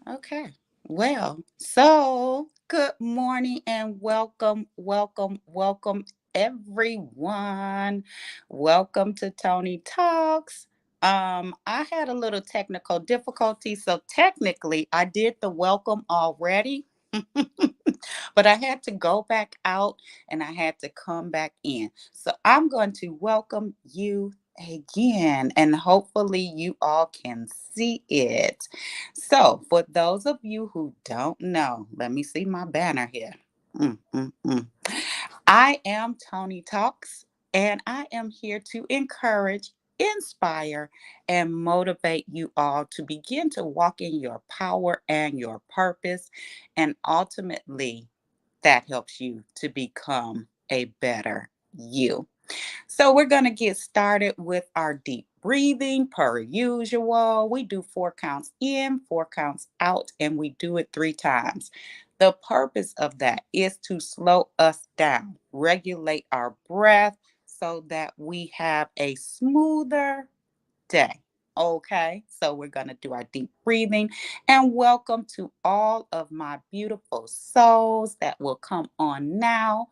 Okay. Well, so good morning and welcome, everyone. Welcome to Tony Talks. I had a little technical difficulty, so technically I did the welcome already. But I had to go back out and I had to come back in. So I'm going to welcome you again, and hopefully you all can see it. So, for those of you who don't know, let me see my banner here. Mm, mm, mm. I am Tony Talks, and I am here to encourage, inspire, and motivate you all to begin to walk in your power and your purpose. And ultimately, that helps you to become a better you. So we're going to get started with our deep breathing per usual. We do 4 counts in, 4 counts out, and we do it 3 times. The purpose of that is to slow us down, regulate our breath so that we have a smoother day. Okay, so we're going to do our deep breathing and welcome to all of my beautiful souls that will come on now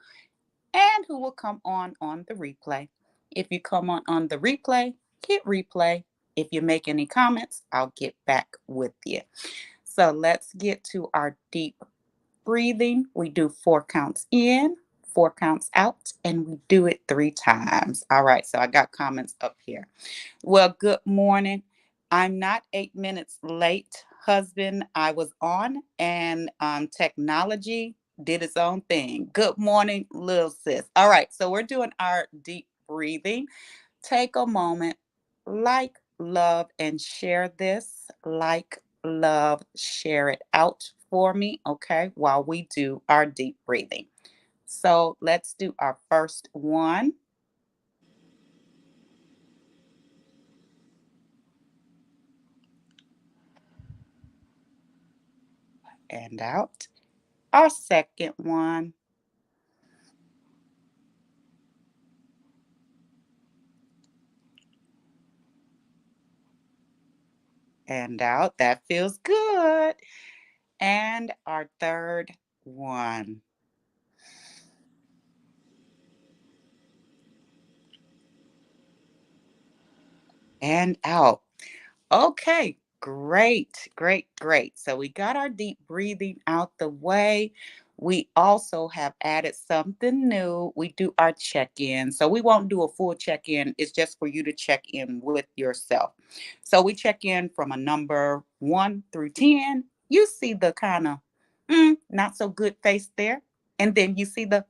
and who will come on the replay. If you come on the replay, hit replay. If you make any comments, I'll get back with you. So let's get to our deep breathing. We do 4 counts in, 4 counts out, and we do it 3 times. All right, so I got comments up here. Well, good morning. I'm not 8 minutes late, husband. I was on and technology did its own thing. Good morning, little sis. All right, so we're doing our deep breathing. Take a moment, like, love, and share this. Like, love, share it out for me, okay, while we do our deep breathing. So let's do our first one and out. Our second one and out. That feels good. And our third one and out. Okay, great. So we got our deep breathing out the way. We also have added something new. We do our check in. So we won't do a full check in, it's just for you to check in with yourself. So we check in from a number 1 through 10. You see the kind of not so good face there. And then you see the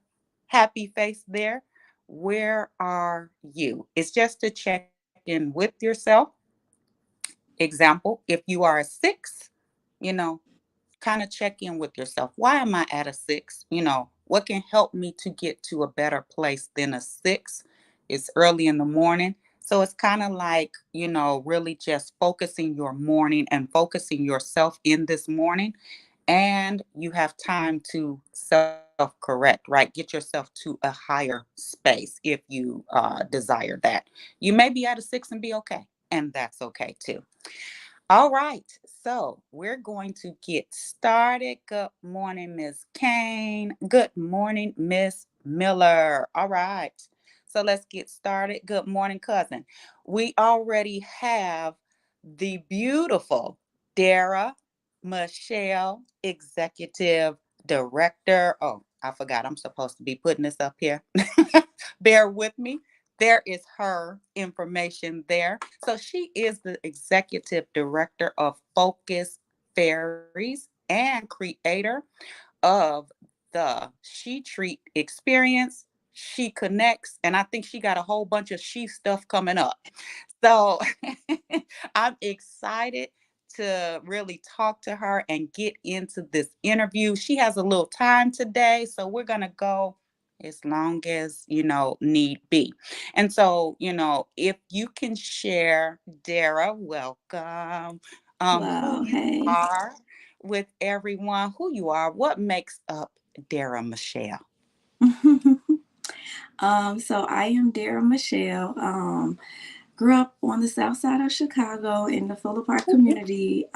happy face there. Where are you? It's just to check in with yourself. Example, if you are a 6, you know, kind of check in with yourself. Why am I at a 6? What can help me to get to a better place than a 6? It's early in the morning. So it's kind of like, really just focusing your morning and focusing yourself in this morning. And you have time to self correct, right? Get yourself to a higher space if you desire that. You may be at a 6 and be okay. And that's okay too. All right, so we're going to get started. Good morning, Miss Kane. Good morning, Miss Miller. All right, so let's get started. Good morning, cousin. We already have the beautiful Darra Michelle, Executive Director. Oh, I forgot I'm supposed to be putting this up here. Bear with me. There is her information there. So she is the executive director of Focus Fairies and creator of the SheTreat experience. She connects, and I think she got a whole bunch of she stuff coming up. So I'm excited to really talk to her and get into this interview. She has a little time today, so we're going to go as long as, need be. And so, if you can share, Darra, welcome, who Wow, you hey. are with everyone, who you are, what makes up Darra Michelle. So I am Darra Michelle. Grew up on the south side of Chicago in the Fuller Park community.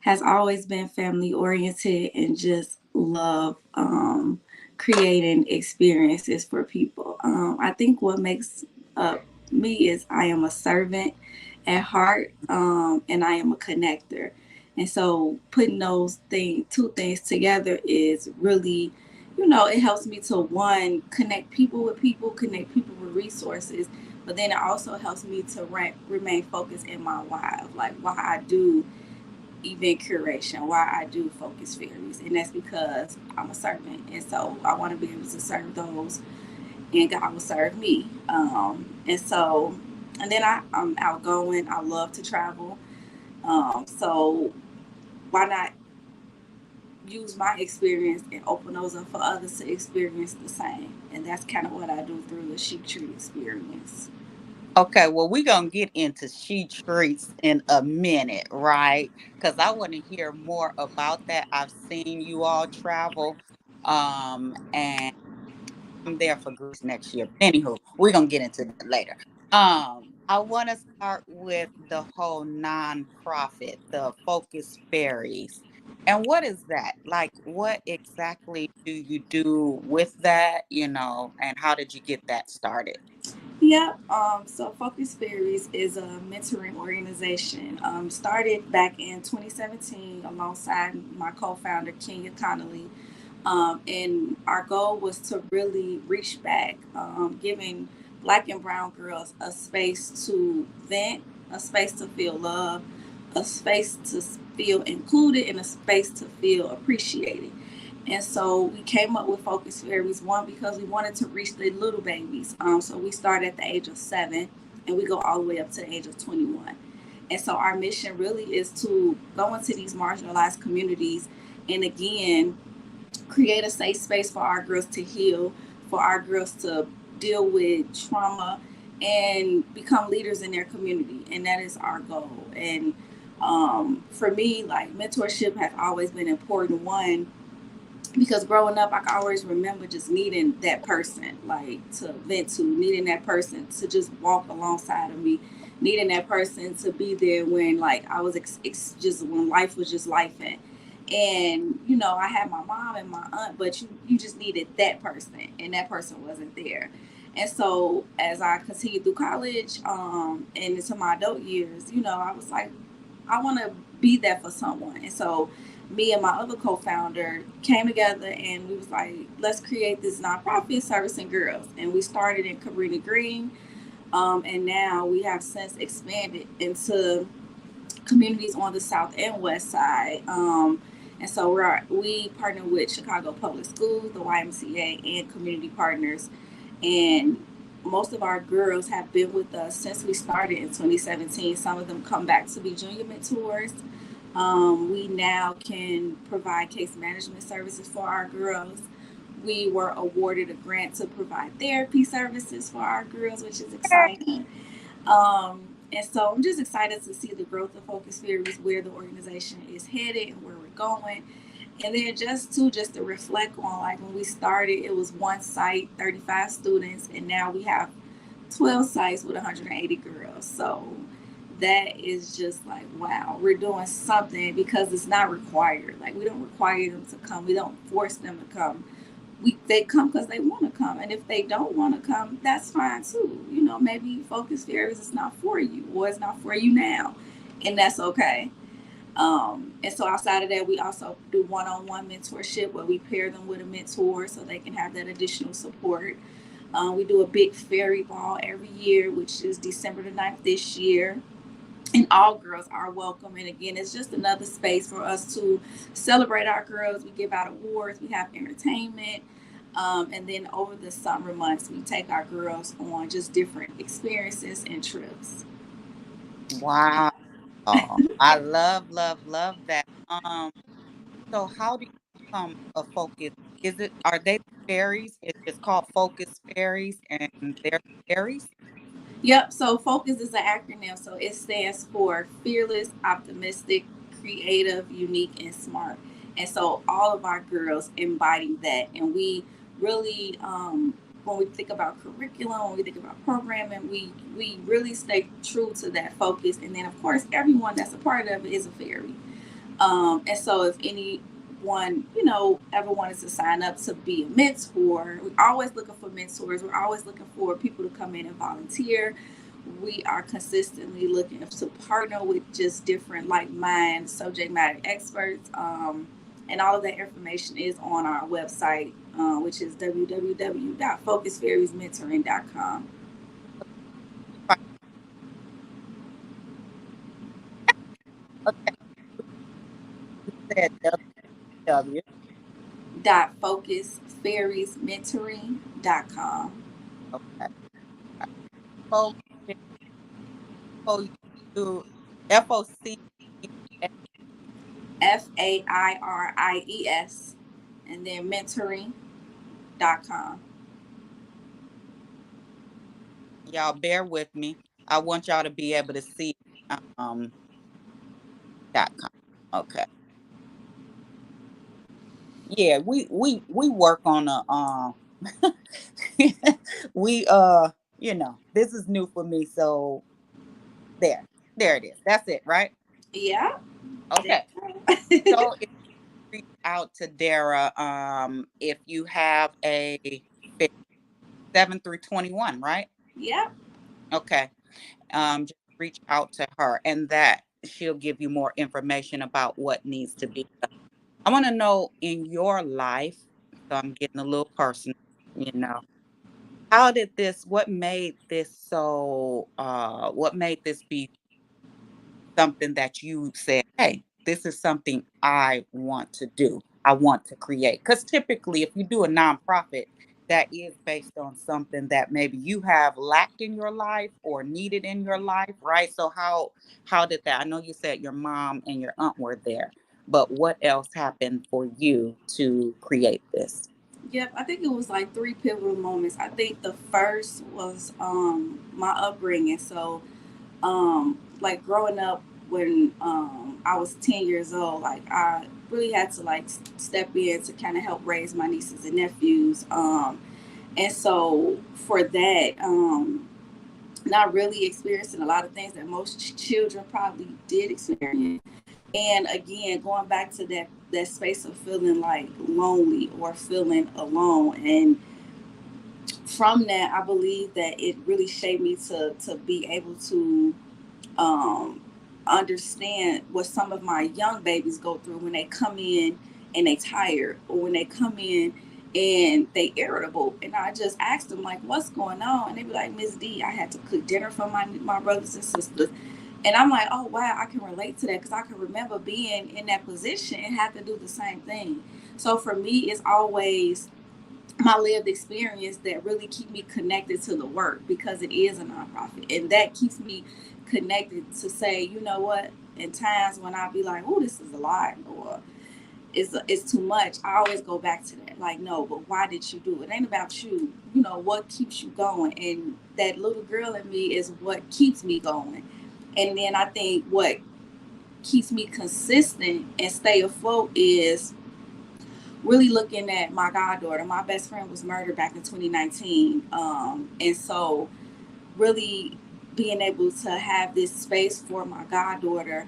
has always been family oriented and just love creating experiences for people. I think what makes me is I am a servant at heart, and I am a connector. And so putting those two things together is really, it helps me to one, connect people with resources, but then it also helps me to remain focused in my why of like why I do event curation, why I do focus fairies, and that's because I'm a servant, and so I want to be able to serve those, and God will serve me. And then I'm outgoing. I love to travel. So why not use my experience and open those up for others to experience the same? And that's kind of what I do through the SheTreat experience. Okay, well, we're going to get into she treats in a minute, right? Because I want to hear more about that. I've seen you all travel, and I'm there for Greece next year. But anywho, we're going to get into that later. I want to start with the whole nonprofit, the Focus Fairies. And what is that? Like, what exactly do you do with that, and how did you get that started? Yep. So Focus Fairies is a mentoring organization. Started back in 2017 alongside my co-founder Kenya Connolly, and our goal was to really reach back, giving Black and Brown girls a space to vent, a space to feel love, a space to feel included, and a space to feel appreciated. And so we came up with Focus Fairies, one, because we wanted to reach the little babies. So we started at the age of 7 and we go all the way up to the age of 21. And so our mission really is to go into these marginalized communities and again create a safe space for our girls to heal, for our girls to deal with trauma and become leaders in their community. And that is our goal. And for me, like mentorship has always been important. One, because growing up, I can always remember just needing that person, like to vent to, needing that person to just walk alongside of me, needing that person to be there when like I was just when life was just life and I had my mom and my aunt, but you just needed that person, and that person wasn't there. And so as I continued through college, and into my adult years, I was like, I want to be there for someone. And so me and my other co-founder came together and we was like, let's create this nonprofit servicing girls. And we started in Cabrini Green. And now we have since expanded into communities on the south and west side. And so we partner with Chicago Public Schools, the YMCA, and community partners. And most of our girls have been with us since we started in 2017. Some of them come back to be junior mentors. We now can provide case management services for our girls. We were awarded a grant to provide therapy services for our girls, which is exciting. And so I'm just excited to see the growth of Focus Fairies, where the organization is headed and where we're going. And then just to reflect on like when we started, it was one site, 35 students, and now we have 12 sites with 180 girls. So that is just like wow, we're doing something because it's not required. Like we don't require them to come. We don't force them to come. They come because they want to come, and if they don't want to come, that's fine too. Maybe Focus Fairies is not for you, or it's not for you now, and that's okay. And so outside of that, we also do one-on-one mentorship where we pair them with a mentor so they can have that additional support. We do a big fairy ball every year, which is December the 9th this year. And all girls are welcome. And again, it's just another space for us to celebrate our girls. We give out awards, we have entertainment. And then over the summer months, we take our girls on just different experiences and trips. Wow. I love, love, love that. So how do you become a focus? Are they fairies? It's just called Focus Fairies and they're fairies? Yep. So FOCUS is an acronym. So it stands for fearless, optimistic, creative, unique, and smart. And so all of our girls embody that. And we really, when we think about curriculum, when we think about programming, we really stay true to that focus. And then, of course, everyone that's a part of it is a fairy. And so if anyone, ever wanted to sign up to be a mentor, we're always looking for mentors. We're always looking for people to come in and volunteer. We are consistently looking to partner with just different like mind subject matter experts. And all of that information is on our website, which is www.focusfairiesmentoring.com. Right. Okay. You said W. .focusfairiesmentoring.com. Okay. Focus. FOC. FAIRIES, and then mentoring.com. Y'all bear with me. I want y'all to be able to see um .com. Okay. Yeah, we work on a we this is new for me, so there. There it is. That's it, right? Yeah, there Okay. you go. So if you reach out to Darra, if you have a fit 7 through 21, right? Yeah. Okay. Just reach out to her and that she'll give you more information about what needs to be done. I want to know in your life, so I'm getting a little personal, you know, how did what made this what made this be something that you said, hey, this is something I want to do. I want to create. Because typically, if you do a nonprofit, that is based on something that maybe you have lacked in your life or needed in your life, right? So how did that? I know you said your mom and your aunt were there, but what else happened for you to create this? Yep, I think it was like three pivotal moments. I think the first was my upbringing. So like growing up when I was 10 years old, like I really had to like step in to kind of help raise my nieces and nephews. And so for that, not really experiencing a lot of things that most children probably did experience. And again, going back to that space of feeling like lonely or feeling alone. And from that, I believe that it really shaped me to be able to um, understand what some of my young babies go through when they come in and they tired, or when they come in and they irritable. And I just asked them like, what's going on? And they be like, Miss D, I had to cook dinner for my brothers and sisters. And I'm like, oh wow, I can relate to that, because I can remember being in that position and have to do the same thing. So for me, it's always my lived experience that really keep me connected to the work, because it is a nonprofit, and that keeps me connected to say, you know what, in times when I be like, oh, this is a lot, or it's too much, I always go back to that, like, no, but why did you do it? It ain't about you, what keeps you going, and that little girl in me is what keeps me going. And then I think what keeps me consistent and stay afloat is really looking at my goddaughter. My best friend was murdered back in 2019. And so, really being able to have this space for my goddaughter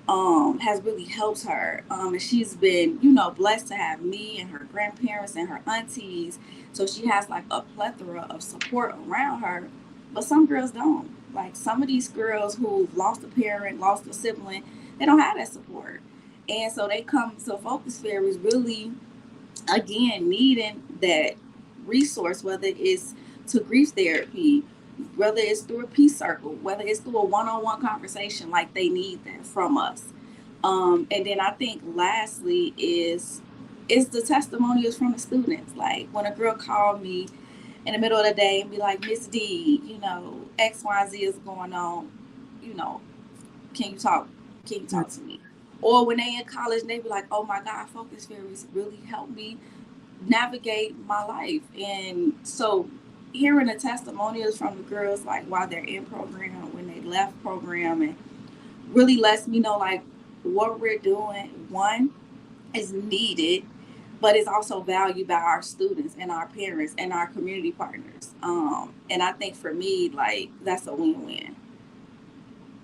has really helped her. And she's been, blessed to have me and her grandparents and her aunties. So she has like a plethora of support around her. But some girls don't. Like some of these girls who've lost a parent, lost a sibling, they don't have that support. And so they come to Focus Fairies really, again, needing that resource, whether it's to grief therapy, whether it's through a peace circle, whether it's through a one-on-one conversation, like they need that from us. And then I think lastly is the testimonials from the students. Like when a girl called me in the middle of the day and be like, Miss D, XYZ is going on, you know, can you talk? Can you talk to me? Or when they in college and they be like, oh my God, Focus Fairies really helped me navigate my life. And so hearing the testimonials from the girls, like while they're in program, when they left program, and really lets me know like what we're doing, one, is needed, but it's also valued by our students and our parents and our community partners. And I think for me, like that's a win-win.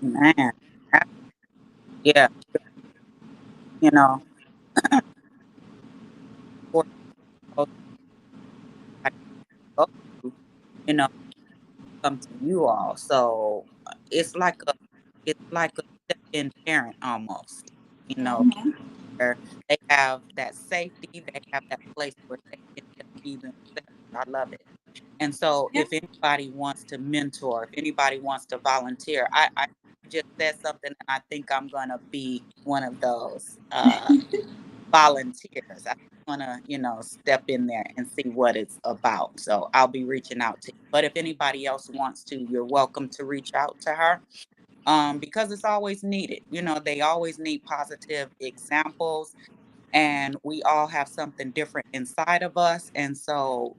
Man. Yeah. you know, or go go to, you know, come to you all. So it's like a step-in parent almost, you know, Mhm. where they have that safety, they have that place where they can just be themselves. I love it. And so Yeah. if anybody wants to mentor, if anybody wants to volunteer, I just said something and I think I'm gonna be one of those volunteers. I wanna, step in there and see what it's about. So I'll be reaching out to you. But if anybody else wants to, you're welcome to reach out to her. Because it's always needed. They always need positive examples, and we all have something different inside of us. And so,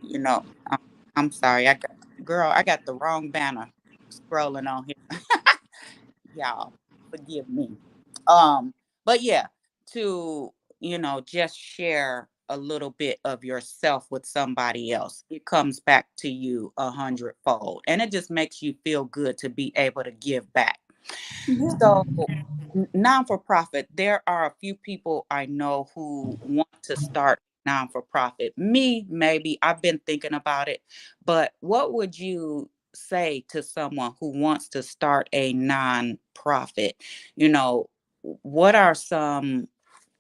I'm sorry, I got the wrong banner scrolling on here. Y'all, forgive me. Um, but yeah, to, just share a little bit of yourself with somebody else, it comes back to you 100-fold. And it just makes you feel good to be able to give back. Yeah. So, non for profit, there are a few people I know who want to start non for profit. Me, maybe I've been thinking about it, but what would you say to someone who wants to start a non-profit? You know, what are some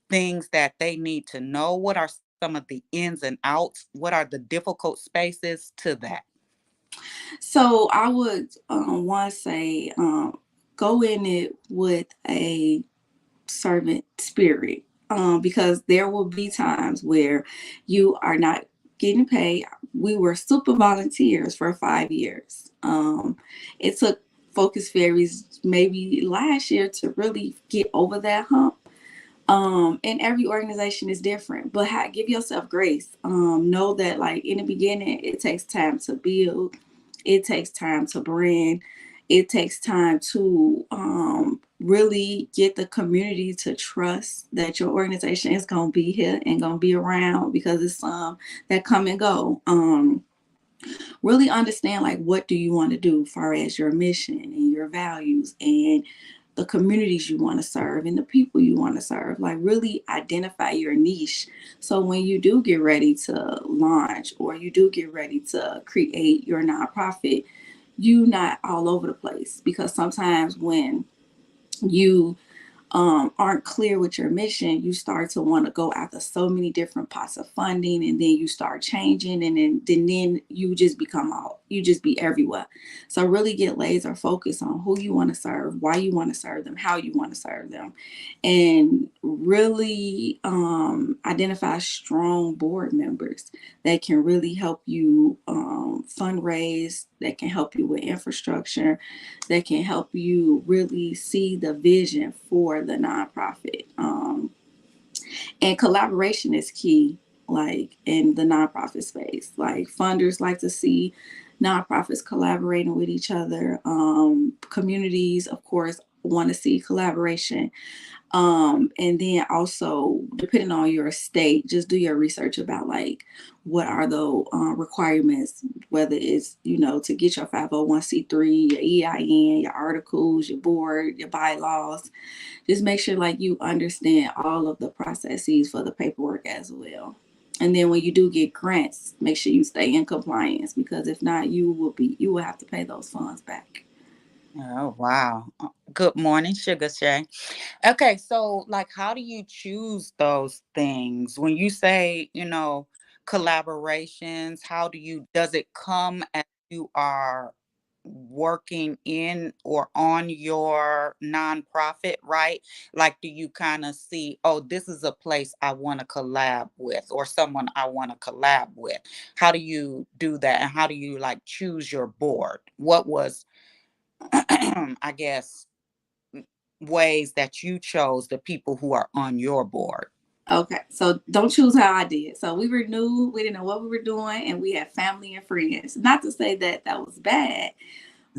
things that they need to know? What are some of the ins and outs? What are the difficult spaces to that? So I would want to say go in it with a servant spirit, because there will be times where you are not getting paid. We were super volunteers for 5 years. It took Focus Fairies maybe last year to really get over that hump. And every organization is different, but give yourself grace. Know that, like, in the beginning, it takes time to build, it takes time to brand, it takes time to really get the community to trust that your organization is going to be here and going to be around, because it's some that come and go. Really understand, like, what do you want to do as far as your mission and your values and the communities you want to serve and the people you want to serve. Like, really identify your niche, so when you do get ready to launch or you do get ready to create your nonprofit, you not all over the place. Because sometimes when you aren't clear with your mission, you start to want to go after so many different pots of funding, and then you start changing, and then you just become you just be everywhere. So really get laser focused on who you want to serve, why you want to serve them, how you want to serve them, and really identify strong board members that can really help you fundraise, that can help you with infrastructure, that can help you really see the vision for the nonprofit. And collaboration is key, like in the nonprofit space. Like, funders like to see nonprofits collaborating with each other. Communities, of course, want to see collaboration. And then also, depending on your state, just do your research about, like, what are the requirements, whether it's, to get your 501c3, your EIN, your articles, your board, your bylaws. Just make sure, like, you understand all of the processes for the paperwork as well. And then when you do get grants, make sure you stay in compliance, because if not, you will have to pay those funds back. Oh, wow. Good morning, Sugar Shay. Okay, so like how do you choose those things? When you say, collaborations, how does it come as you are working in or on your nonprofit, right? Like do you kind of see, oh, this is a place I want to collab with or someone I want to collab with? How do you do that? And how do you like choose your board? What was I guess ways that you chose the people who are on your board? Okay, so don't choose how I did. So we were new, we didn't know what we were doing, and we had family and friends. Not to say that that was bad,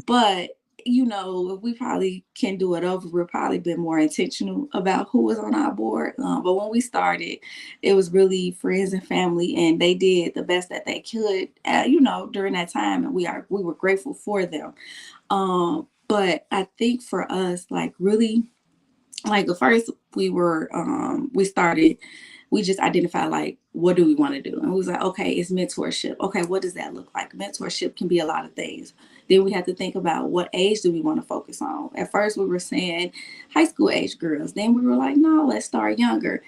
but if we probably can do it over, we'll probably been more intentional about who was on our board. But when we started, it was really friends and family, and they did the best that they could, during that time, and we were grateful for them. But I think for us, like, really Like at first we started, we just identified like what do we want to do, and we was like, okay, it's mentorship. Okay, what does that look like? Mentorship can be a lot of things. Then we had to think about what age do we want to focus on. At first we were saying high school age girls, then we were like, no, let's start younger.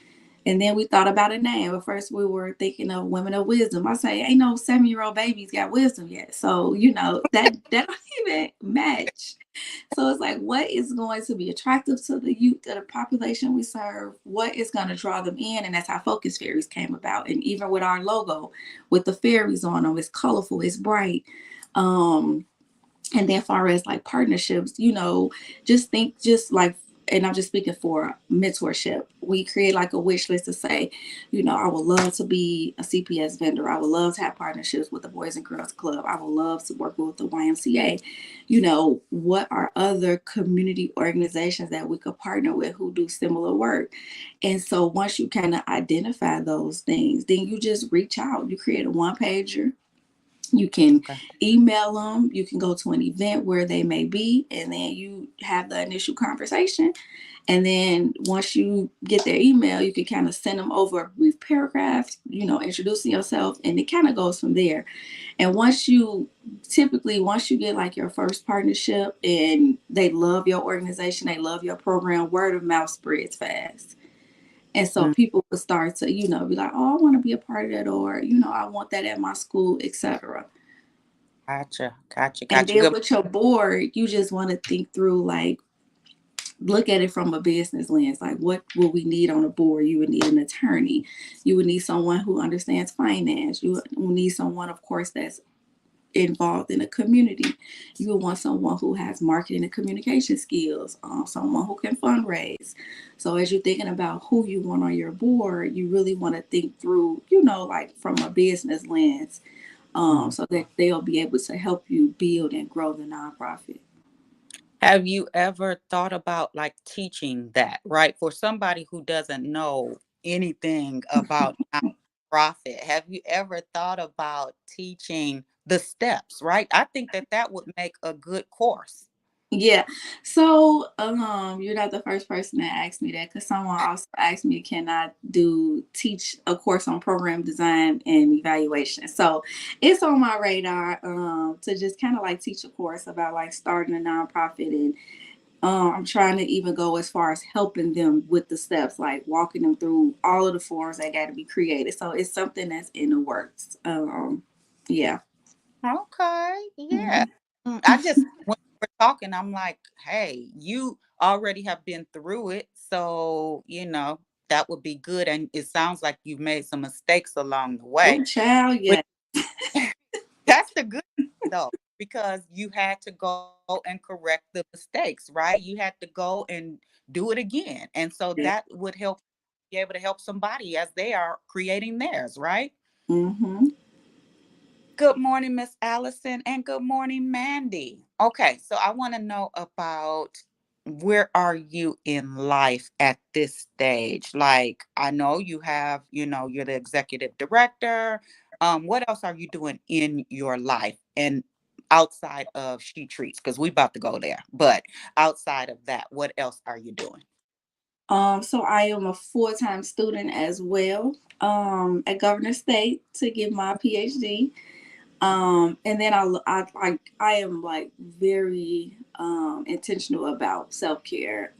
And then we thought about a name. At first we were thinking of women of wisdom. I say ain't no 7-year-old babies got wisdom yet, so that don't even match. So it's like, what is going to be attractive to the youth, to the population we serve? What is going to draw them in? And that's how Focus Fairies came about. And even with our logo, with the fairies on them, it's colorful, it's bright. Um, and then, far as like partnerships, just think, just like, and I'm just speaking for mentorship. We create like a wish list to say, I would love to be a CPS vendor. I would love to have partnerships with the Boys and Girls Club. I would love to work with the YMCA. What are other community organizations that we could partner with who do similar work? And so once you kind of identify those things, then you just reach out. You create a one pager, you can Okay. email them. You can go to an event where they may be, and then you have the initial conversation. And then once you get their email, you can kind of send them over a brief paragraph, introducing yourself, and it kind of goes from there. And once you get like your first partnership and they love your organization, they love your program, word of mouth spreads fast. And so Mm, people will start to, be like, oh, I want to be a part of that, or, I want that at my school, etc. gotcha. Gotcha. And Gotcha. then Good. with your board, you just want to think through, like, look at it from a business lens. Like, what will we need on a board? You would need an attorney. You would need someone who understands finance. You would need someone, of course, that's involved in the community. You would want someone who has marketing and communication skills, someone who can fundraise. So as you're thinking about who you want on your board, you really want to think through, like from a business lens, Mhm. so that they'll be able to help you build and grow the nonprofit. Have you ever thought about like teaching that, right? For somebody who doesn't know anything about nonprofit, have you ever thought about teaching the steps, right? I think that that would make a good course. Yeah. So, you're not the first person that asked me that, because someone also asked me, can I do teach a course on program design and evaluation? So it's on my radar, to just kind of like teach a course about like starting a nonprofit. And I'm trying to even go as far as helping them with the steps, like walking them through all of the forms that got to be created. So it's something that's in the works. Yeah. Okay, yeah. Mhm. I just when we're talking, I'm like, hey, you already have been through it, so that would be good. And it sounds like you've made some mistakes along the way. Oh, child, Which yeah. that's the good though, because you had to go and correct the mistakes, right? You had to go and do it again, and so Yeah. that would help be able to help somebody as they are creating theirs, right? Mm-hmm. Good morning, Miss Allison, and good morning, Mandy. Okay, so I want to know about where are you in life at this stage? Like, I know you have, you're the executive director. What else are you doing in your life and outside of She Treats? Because we about to go there, but outside of that, what else are you doing? So I am a full-time student as well, at Governor State to get my PhD. And then I am like very intentional about self-care.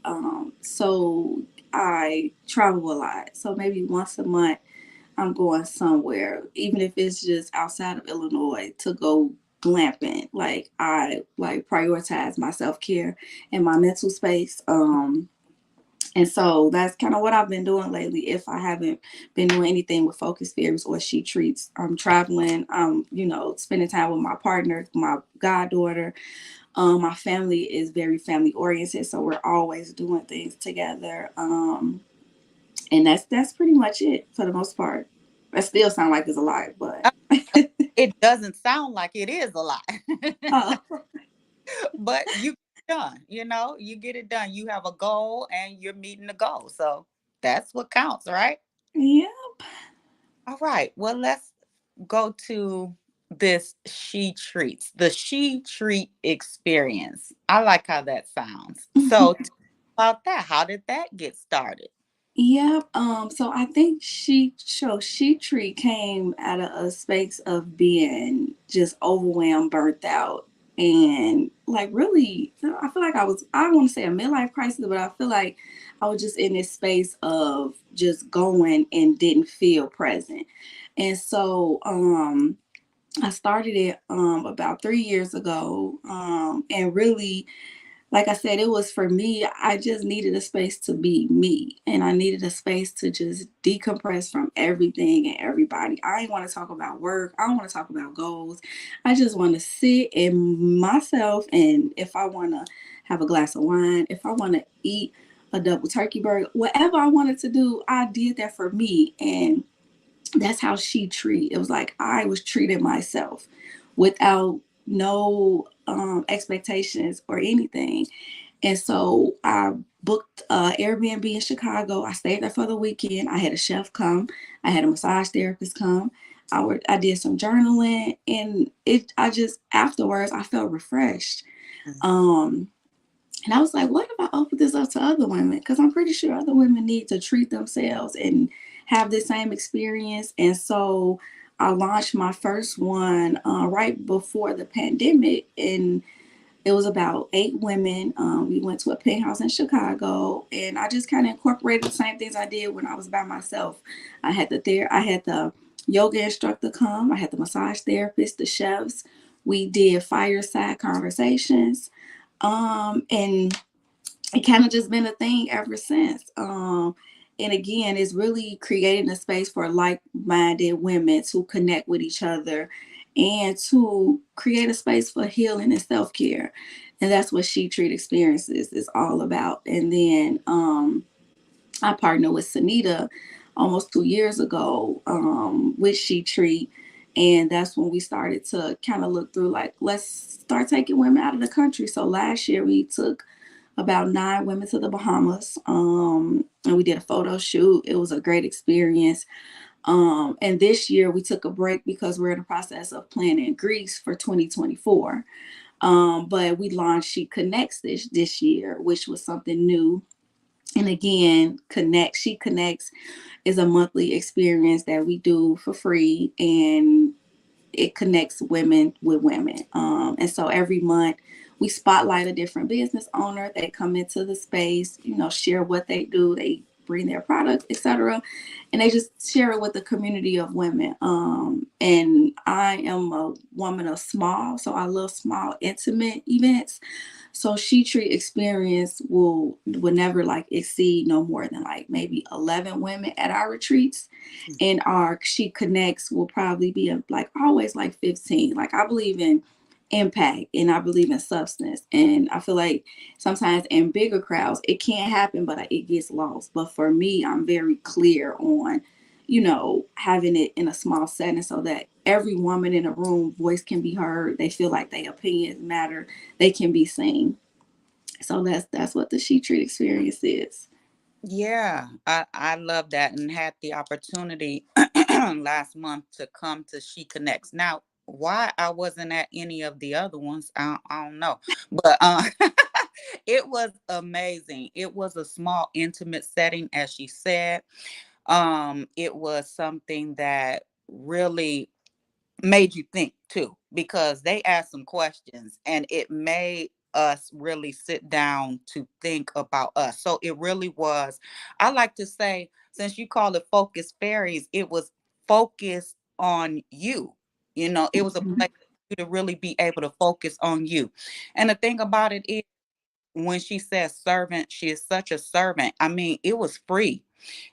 So I travel a lot. So maybe once a month I'm going somewhere, even if it's just outside of Illinois, to go glamping. Like, I like prioritize my self-care and my mental space. And so that's kind of what I've been doing lately. If I haven't been doing anything with Focus Fairies or She Treats, I'm traveling, spending time with my partner, my goddaughter. My family is very family oriented, so we're always doing things together. And that's pretty much it for the most part. That still sound like it's a lot, but Uh, It doesn't sound like it is a lot. oh, But you get it done, you get it done. You have a goal and you're meeting the goal. So that's what counts, right? yeah. All right. Well, let's go to this She Treats, the She Treat experience. I like how that sounds. So about that. How did that get started? Yep. So I think SheTreat came out of a space of being just overwhelmed, burnt out, and like really, I feel like I don't want to say a midlife crisis, but I feel like I was just in this space of just going and didn't feel present. And so I started it about 3 years ago. And really, like I said, it was for me. I just needed a space to be me, and I needed a space to just decompress from everything and everybody. I didn't want to talk about work. I don't want to talk about goals. I just want to sit in myself, and if I want to have a glass of wine, if I want to eat a double turkey burger, whatever I wanted to do, I did that for me. And that's how SheTreat. It was like I was treating myself without no expectations or anything. And so I booked Airbnb in Chicago. I stayed there for the weekend. I had a chef come. I had a massage therapist come. I did some journaling, and it. I just afterwards I felt refreshed. Mm. Um, and I was like, what if I open this up to other women? Because I'm pretty sure other women need to treat themselves and have the same experience. And so I launched my first one right before the pandemic, and it was about 8 women. We went to a penthouse in Chicago, and I just kind of incorporated the same things I did when I was by myself. I had the yoga instructor come. I had the massage therapist, the chefs. We did fireside conversations, and it kind of just been a thing ever since. And again, it's really creating a space for like-minded women to connect with each other and to create a space for healing and self-care. And that's what SheTreat Experiences is all about. And then I partnered with Sunita almost 2 years ago with SheTreat. And that's when we started to kind of look through like, let's start taking women out of the country. So last year we took about 9 women to the Bahamas. And we did a photo shoot. It was a great experience. And this year we took a break because we're in the process of planning Greece for 2024. But we launched She Connects this year, which was something new. And again, She Connects is a monthly experience that we do for free, and it connects women with women. And so every month we spotlight a different business owner. They come into the space, share what they do. They bring their products, etc., and they just share it with the community of women. And I am a woman of small, so I love small, intimate events. So SheTreat experience will never like exceed no more than like maybe 11 women at our retreats, and our She Connects will probably be like always like 15. Like I believe in impact and I believe in substance, and I feel like sometimes in bigger crowds it can't happen, but it gets lost. But for me, I'm very clear on having it in a small setting so that every woman in a room voice can be heard. They feel like their opinions matter. They can be seen. So that's what the SheTreat experience is. Yeah, I love that and had the opportunity last month to come to She Connects. Now, why I wasn't at any of the other ones, I don't know. But it was amazing. It was a small, intimate setting, as she said. It was something that really made you think too, because they asked some questions and it made us really sit down to think about us. So it really was, I like to say, since you call it Focus Fairies, it was focused on you. It was a Mhm. place for you to really be able to focus on you. And the thing about it is, when she says servant, she is such a servant. I mean, it was free.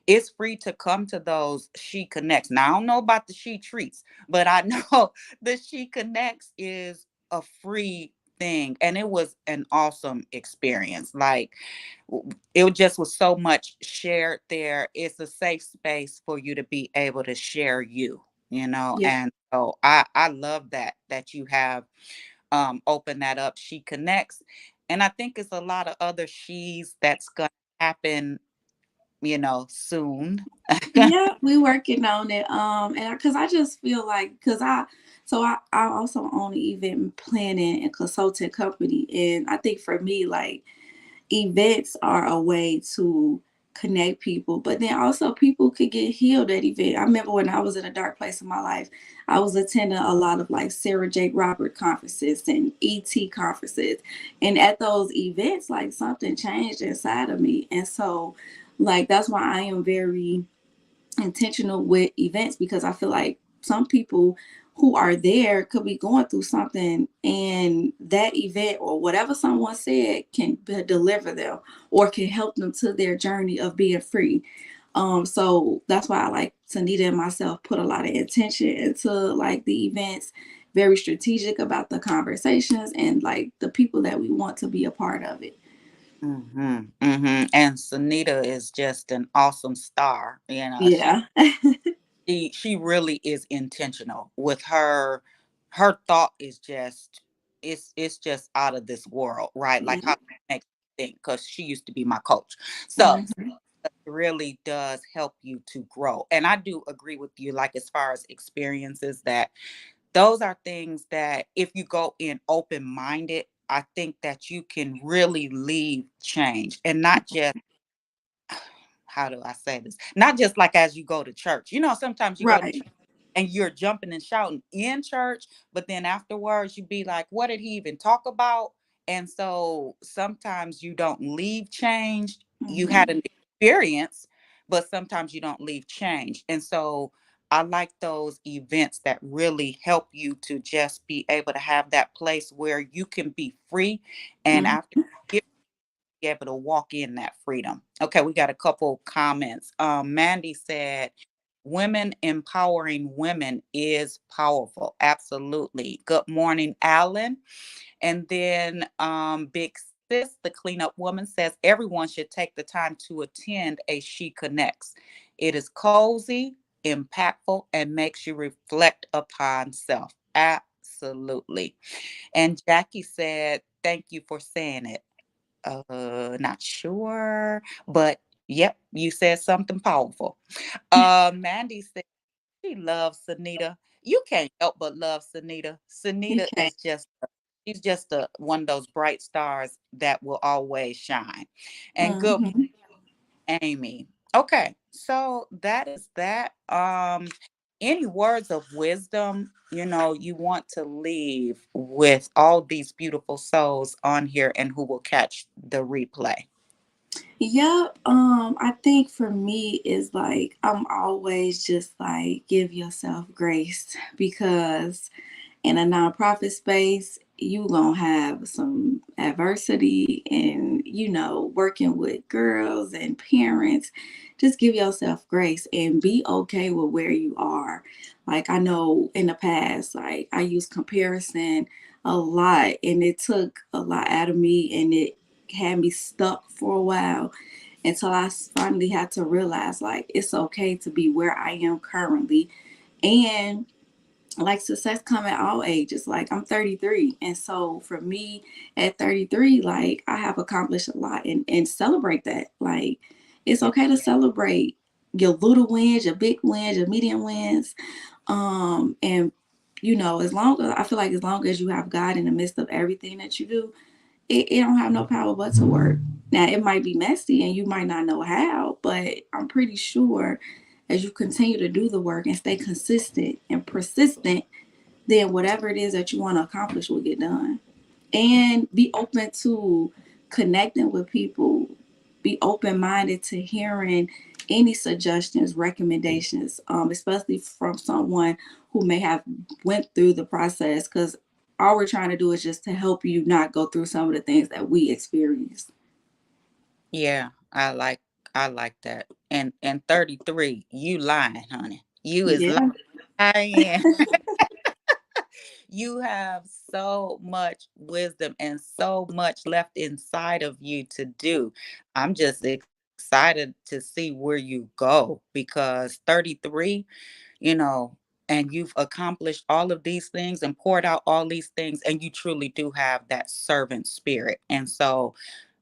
It's free to come to those She Connects. Now, I don't know about the She Treats, but I know the She Connects is a free thing. And it was an awesome experience. Like, it just was so much shared there. It's a safe space for you to be able to share you. Yeah. And so I love that you have opened that up, She Connects. And I think it's a lot of other she's that's gonna happen soon. Yeah, we working on it. And because I just feel like, I also own an event planning and consulting company, and I think for me, like events are a way to connect people, but then also people could get healed at event. I remember when I was in a dark place in my life, I was attending a lot of like Sarah Jake Robert conferences and ET conferences, and at those events, like something changed inside of me, and so like that's why I am very intentional with events, because I feel like some people who are there could be going through something, and that event or whatever someone said can deliver them or can help them to their journey of being free. So that's why I like Tanita and myself put a lot of intention into like the events, very strategic about the conversations and like the people that we want to be a part of it. Mm-hmm. Mm-hmm. And Sunita is just an awesome star. You know, Yeah. she really is intentional with her. Her thought is just it's just out of this world, right? Like how Yeah. she makes you think, because she used to be my coach. So Hmm. it really does help you to grow. And I do agree with you, like as far as experiences, that those are things that if you go in open minded, I think that you can really leave change, and not just, how do I say this? Not just like as you go to church. You know, sometimes you go to Right. church and you're jumping and shouting in church, but then afterwards you be like, what did he even talk about? And so sometimes you don't leave changed. You had Hmm. an experience, but sometimes you don't leave changed. And so I like those events that really help you to just be able to have that place where you can be free. And after be able to walk in that freedom. Okay, we got a couple comments. Mandy said, women empowering women is powerful. Absolutely. Good morning, Alan. And then Big Sis, the cleanup woman, says everyone should take the time to attend a She Connects. It is cozy, impactful, and makes you reflect upon self. Absolutely. And Jackie said, thank you for saying it. Not sure, but yep, you said something powerful. Mandy said she loves Sunita. You can't help but love Sunita. Sunita Okay. is just she's just one of those bright stars that will always shine. And good Hmm. Amy. Okay, so that is that. Any words of wisdom, you want to leave with all these beautiful souls on here and who will catch the replay? Yep. I think for me is like I'm always just like give yourself grace, because in a nonprofit space, you gonna have some adversity, and working with girls and parents. Just give yourself grace and be okay with where you are. Like I know in the past, like I used comparison a lot, and it took a lot out of me, and it had me stuck for a while until I finally had to realize like it's okay to be where I am currently. And like success come at all ages. Like I'm 33, and so for me at 33, like I have accomplished a lot, and celebrate that. Like it's Yeah. okay to celebrate your little wins, your big wins, your medium wins. And as long as I feel like as long as you have God in the midst of everything that you do, it don't have no power but to work. Now it might be messy and you might not know how, but I'm pretty sure as you continue to do the work and stay consistent and persistent, then whatever it is that you want to accomplish will get done. And be open to connecting with people. Be open minded to hearing any suggestions, recommendations, especially from someone who may have went through the process. Because all we're trying to do is just to help you not go through some of the things that we experience. Yeah, I like that. And 33, you lying, honey. You is Yeah. lying. You have so much wisdom and so much left inside of you to do. I'm just excited to see where you go, because 33, and you've accomplished all of these things and poured out all these things, and you truly do have that servant spirit. And so,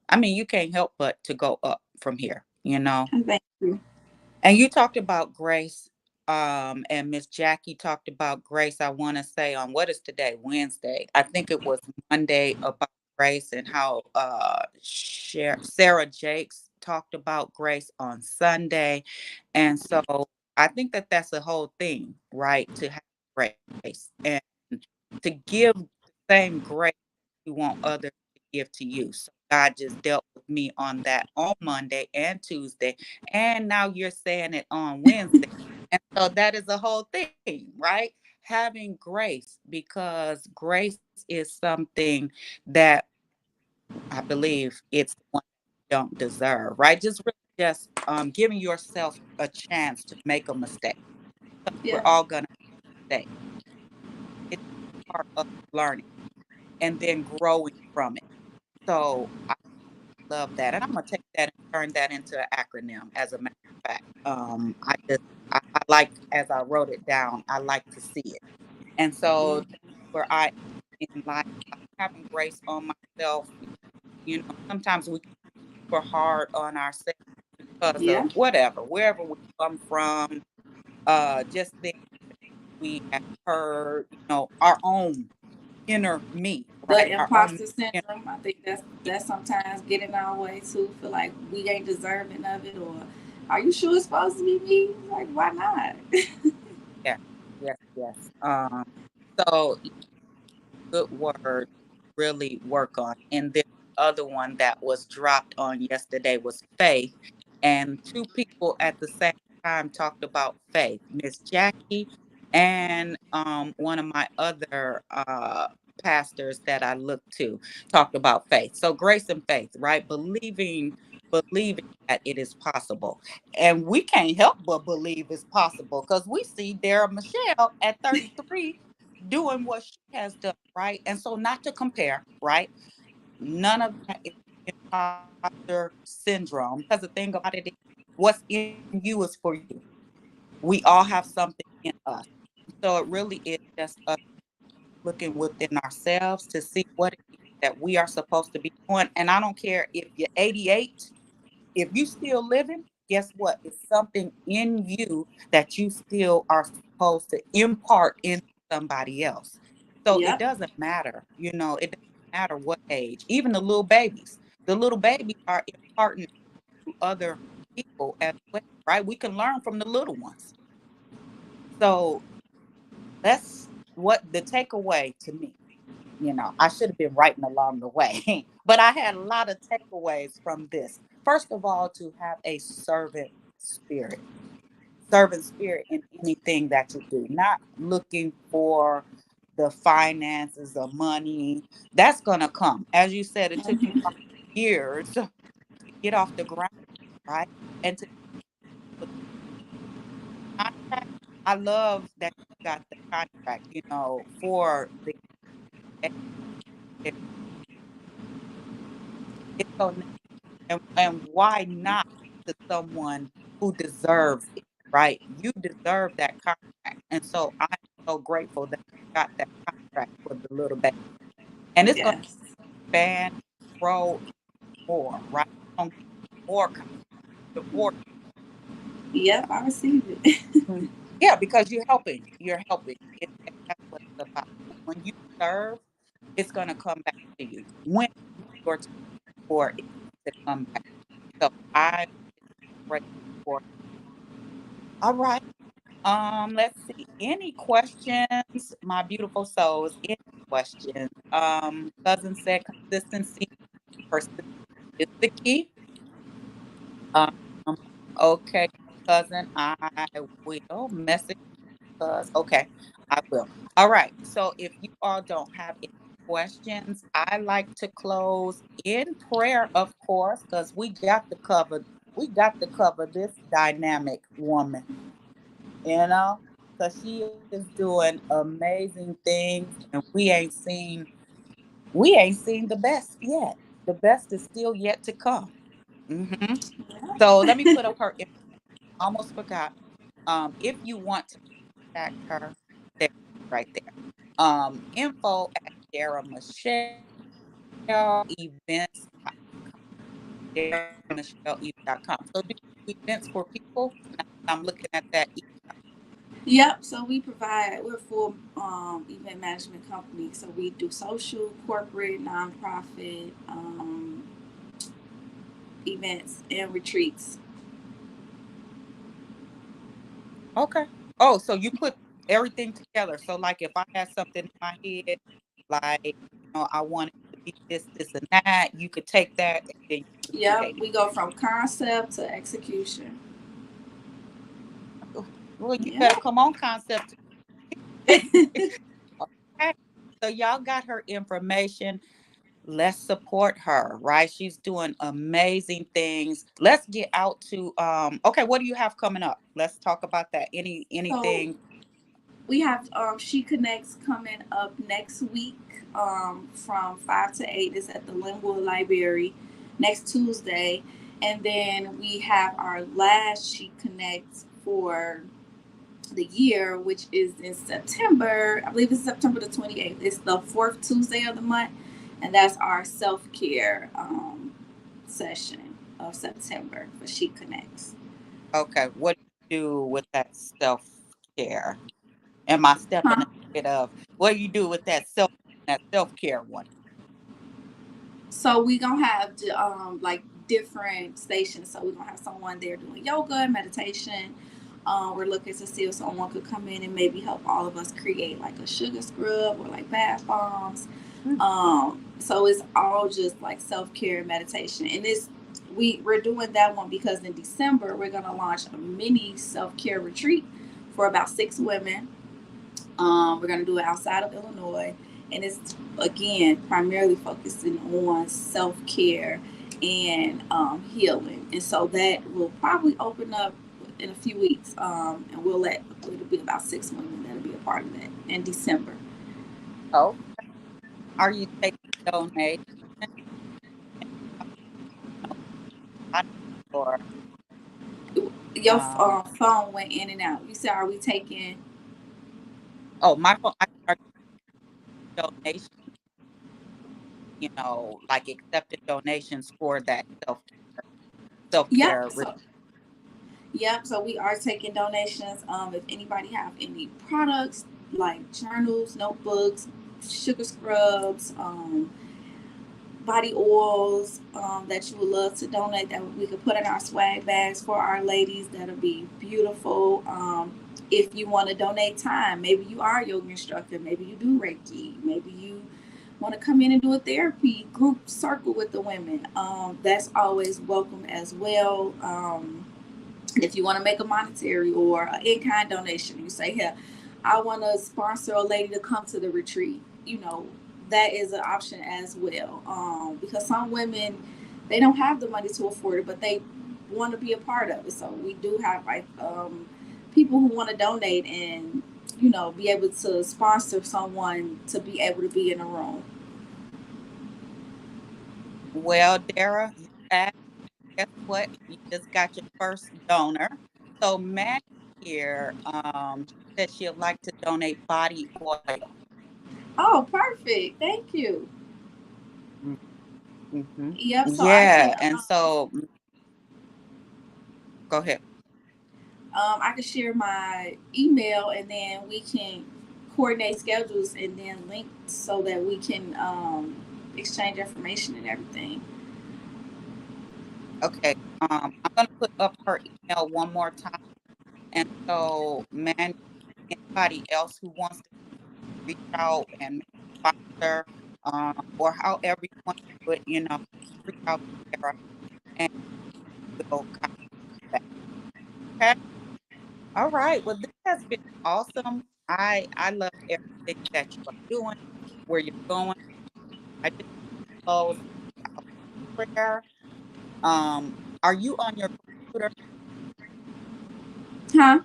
I mean, you can't help but to go up from here. Thank you. And you talked about grace, and Miss Jackie talked about grace. I want to say on, what is today? Wednesday. I think it was Monday, about grace and how Sarah Jakes talked about grace on Sunday. And so I think that that's the whole thing, right? To have grace and to give the same grace you want others to give to you. So God just dealt with me on that on Monday and Tuesday. And now you're saying it on Wednesday. And so that is the whole thing, right? Having grace, because grace is something that I believe it's the one you don't deserve, right? Just really just giving yourself a chance to make a mistake. We're Yeah. all gonna mistake. It's part of learning and then growing from it. So I love that, and I'm gonna take that and turn that into an acronym. As a matter of fact, I like, as I wrote it down, I like to see it, and so Mm. that's where I am in life, like having grace on myself. You know, sometimes we super hard on ourselves because Yeah. of whatever, wherever we come from, just things we have heard, our own inner me, right? The Our own imposter inner, syndrome, I think that's sometimes get in our way too. Feel like we ain't deserving of it, or are you sure it's supposed to be me? Like, why not? yeah, yes, yes. So good word really work on. And then the other one that was dropped on yesterday was faith. And two people at the same time talked about faith. Miss Jackie and one of my other pastors that I look to talked about faith. So grace and faith, right? Believing that it is possible. And we can't help but believe it's possible because we see Darra Michelle at 33 doing what she has done, right? And so, not to compare, right? None of that is imposter syndrome, because the thing about it is, what's in you is for you. We all have something in us. So it really is just us looking within ourselves to see what it is that we are supposed to be doing. And I don't care if you're 88, if you still living, guess what? It's something in you that you still are supposed to impart into somebody else. So it Yep. doesn't matter, it doesn't matter what age. Even the little babies. The little babies are imparting to other people as well, right? We can learn from the little ones. So that's what the takeaway to me. I should have been writing along the way, but I had a lot of takeaways from this. First of all, to have a spirit, servant spirit in anything that you do, not looking for the finances, the money. That's going to come. As you said, it took you Hmm. 5 years to get off the ground, right? And to put the contract, I love that you got the contract, for the, it's so, and why not to someone who deserves it, right? You deserve that contract. And so I'm so grateful that you got that contract for the little baby. And it's going to Yes. expand, grow more, right? It's going to get more, more. Yep, I received it. Mhm. Yeah, because you're helping. That's what it's about. When you serve, it's going to come back to you when your time for it to come back. So I'm grateful for. All right. Let's see. Any questions, my beautiful souls? Any questions? Cousin said consistency, persistence is the key. Um, okay, cousin, I will message us. Okay, I will. All right. So if you all don't have any questions, I like to close in prayer, of course, because we got to cover this dynamic woman, because she is doing amazing things, and we ain't seen the best yet. The best is still yet to come. hmm So let me put up her. Almost forgot. If you want to contact her, there, right there. Info at Darra Michelle events. DarraMichelleEvents.com. So do you do events for people? I'm looking at that email. Yep. So we're a full event management company. So we do social, corporate, nonprofit events and retreats. Okay. Oh, so you put everything together. So like if I had something in my head, like, I want it to be this, this, and that, you could take that and then you could Yep. create We go from concept to execution. it. Well, you Yeah. better come on, concept. Okay. So y'all got her information. Let's support her, right? She's doing amazing things. Let's get out to okay, what do you have coming up? Let's talk about that. So Anything? we have She Connects coming up next week from 5 to 8. Is at the Linwood Library next Tuesday, and then we have our last She Connects for the year, which is in September. I believe it's September the 28th. It's the fourth Tuesday of the month, and that's our self care session of September for She Connects. Okay, what do you do with that self-care? Am I stepping Huh? ahead of what do you do with that self-care one? So we gonna have like different stations. So we're gonna have someone there doing yoga and meditation. We're looking to see if someone could come in and maybe help all of us create like a sugar scrub or like bath bombs. Mm. So it's all just like self care and meditation. And we're doing that one because in December we're gonna launch a mini self care retreat for about 6 women. We're going to do it outside of Illinois, and it's again primarily focusing on self care and healing. And so that will probably open up in a few weeks, and it'll be about 6 women that'll be a part of that in December. Oh, are you taking donations? No, not- Or Your um phone went in and out. You said, "Are we taking?" oh, my phone, are you donations, like accepted donations for that Yep. self-care. Yep. So we are taking donations. If anybody have any products like journals, notebooks, sugar scrubs, body oils that you would love to donate that we could put in our swag bags for our ladies, that'll be beautiful. If you want to donate time, maybe you are a yoga instructor, maybe you do Reiki, maybe you want to come in and do a therapy group circle with the women, that's always welcome as well. If you want to make a monetary or an in-kind donation, you say, "Here, I want to sponsor a lady to come to the retreat," that is an option as well. Because some women, they don't have the money to afford it, but they want to be a part of it. So we do have like people who want to donate and be able to sponsor someone to be able to be in a room. Well, Dara, you asked, guess what? You just got your first donor. So Matt here said she'd like to donate body oil. Oh, perfect! Thank you. Mm-hmm. Yep. So Yeah, and so go ahead. I can share my email and then we can coordinate schedules and then link so that we can exchange information and everything. Okay. I'm gonna put up her email one more time. And so, man, anybody else who wants to reach out and sponsor, or however you want to do it, reach out to Sarah and we'll kind of back. Okay. All right. Well, this has been awesome. I loved everything that you are doing, where you're going. I just close out with prayer. Are you on your computer? Huh?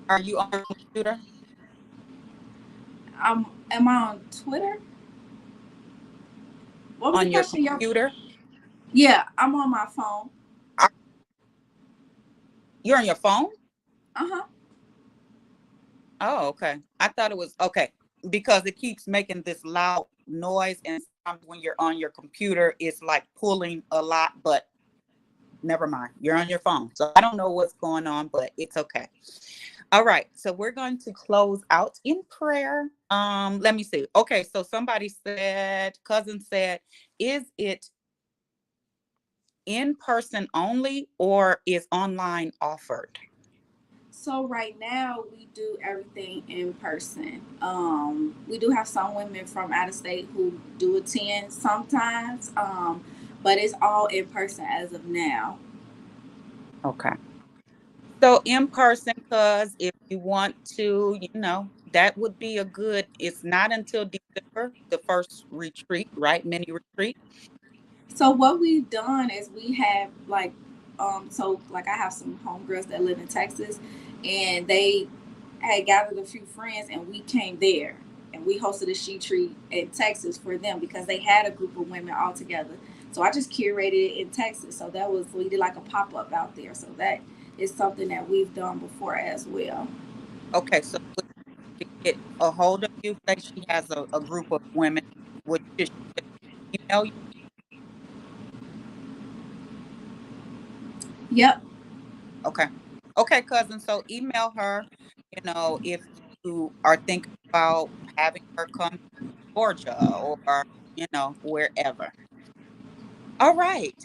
Are you on your computer? Am I on Twitter? What was the On your question? computer? Yeah, I'm on my phone. Are you're on your phone? Uh huh. Oh, okay. I thought it was okay because it keeps making this loud noise, and sometimes when you're on your computer, it's like pulling a lot. But never mind. You're on your phone. So I don't know what's going on, but it's okay. All right. So we're going to close out in prayer. Let me see. Okay, so somebody said, cousin said, is it in person only or is online offered? So right now we do everything in person. We do have some women from out of state who do attend sometimes, but it's all in person as of now. Okay. So in person, because if you want to, that would be a good, it's not until December, the first retreat, right? Mini retreat. So what we've done is we have so like I have some homegirls that live in Texas, and they had gathered a few friends, and we came there, and we hosted a SheTreat in Texas for them because they had a group of women all together. So I just curated it in Texas. So that was we did like a pop up out there. So that is something that we've done before as well. Okay, so would she get a hold of you? Say she has a group of women. Should she just email you? Yep. Okay. Okay, cousin. So email her, if you are thinking about having her come to Georgia or, wherever. All right.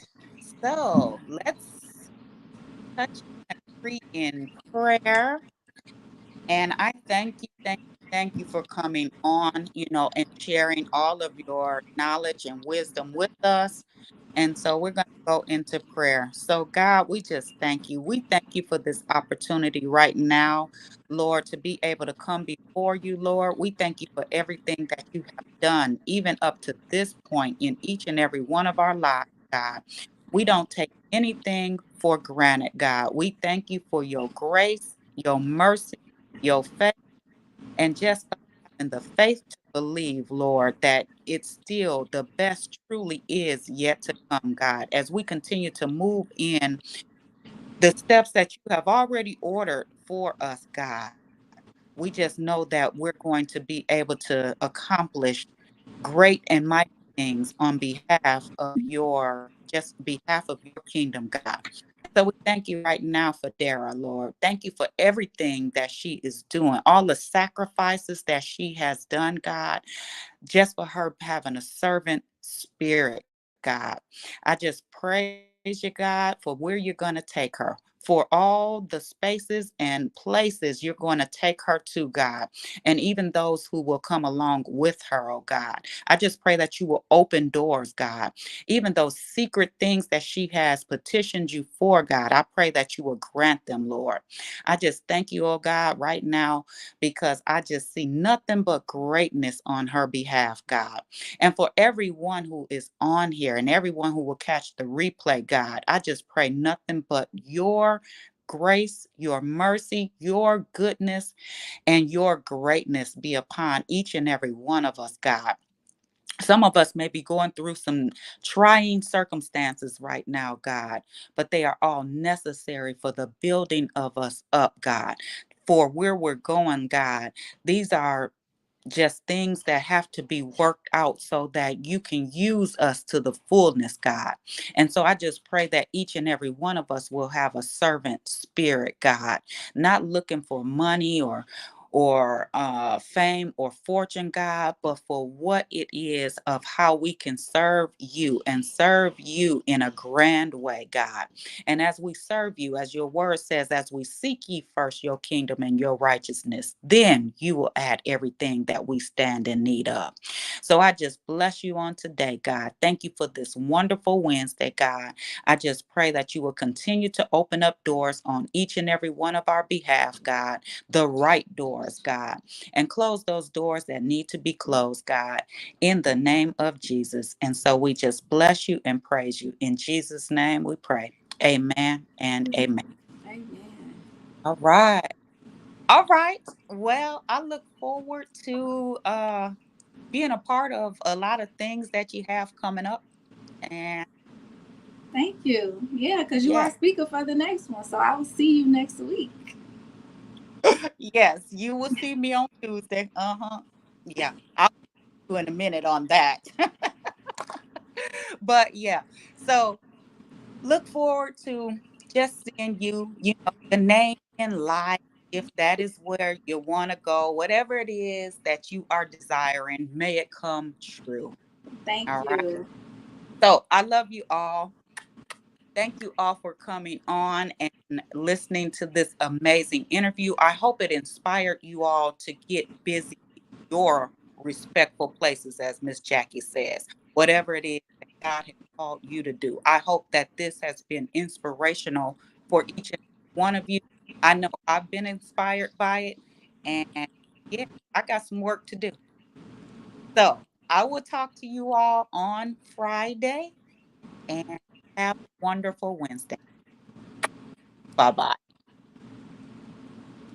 So let's touch and agree in prayer. And I thank you for coming on, and sharing all of your knowledge and wisdom with us. And so we're going to go into prayer. So, God, we just thank you. We thank you for this opportunity right now, Lord, to be able to come before you, Lord. We thank you for everything that you have done, even up to this point in each and every one of our lives, God. We don't take anything for granted, God. We thank you for your grace, your mercy, your faith, and just having the faith to believe, Lord, that it's still the best truly is yet to come, God, as we continue to move in the steps that you have already ordered for us, God. We just know that we're going to be able to accomplish great and mighty things on behalf of your kingdom, God. So we thank you right now for Darra, Lord. Thank you for everything that she is doing, all the sacrifices that she has done, God, just for her having a servant spirit, God. I just praise you, God, for where you're going to take her, for all the spaces and places you're going to take her to, God, and even those who will come along with her, oh God. I just pray that you will open doors, God, even those secret things that she has petitioned you for, God. I pray that you will grant them, Lord. I just thank you, oh God, right now, because I just see nothing but greatness on her behalf, God. And for everyone who is on here and everyone who will catch the replay, God, I just pray nothing but your grace, your mercy, your goodness, and your greatness be upon each and every one of us, God. Some of us may be going through some trying circumstances right now, God, but they are all necessary for the building of us up, God. For where we're going, God, these are just things that have to be worked out so that you can use us to the fullness, God. And so I just pray that each and every one of us will have a servant spirit, God, not looking for money or fame or fortune, God, but for what it is of how we can serve you and serve you in a grand way, God. And as we serve you, as your word says, as we seek ye first your kingdom and your righteousness, then you will add everything that we stand in need of. So I just bless you on today, God. Thank you for this wonderful Wednesday, God. I just pray that you will continue to open up doors on each and every one of our behalf, God, the right doors, God, and close those doors that need to be closed, God, in the name of Jesus. And so we just bless you and praise you. In Jesus' name we pray. Amen and amen. Amen. All right. All right. Well, I look forward to being a part of a lot of things that you have coming up. And Thank you. Yeah, because you are yes, speaker for the next one. So I will see you next week. yes, you will see me on Tuesday. Uh-huh. Yeah. I'll do in a minute on that. But yeah. So look forward to just seeing you, your name in life, if that is where you want to go, whatever it is that you are desiring, may it come true. Thank All right. you. So I love you all. Thank you all for coming on and listening to this amazing interview. I hope it inspired you all to get busy in your respectful places, as Miss Jackie says, whatever it is that God has called you to do. I hope that this has been inspirational for each and every one of you. I know I've been inspired by it. And yeah, I got some work to do. So I will talk to you all on Friday and have a wonderful Wednesday. Bye bye.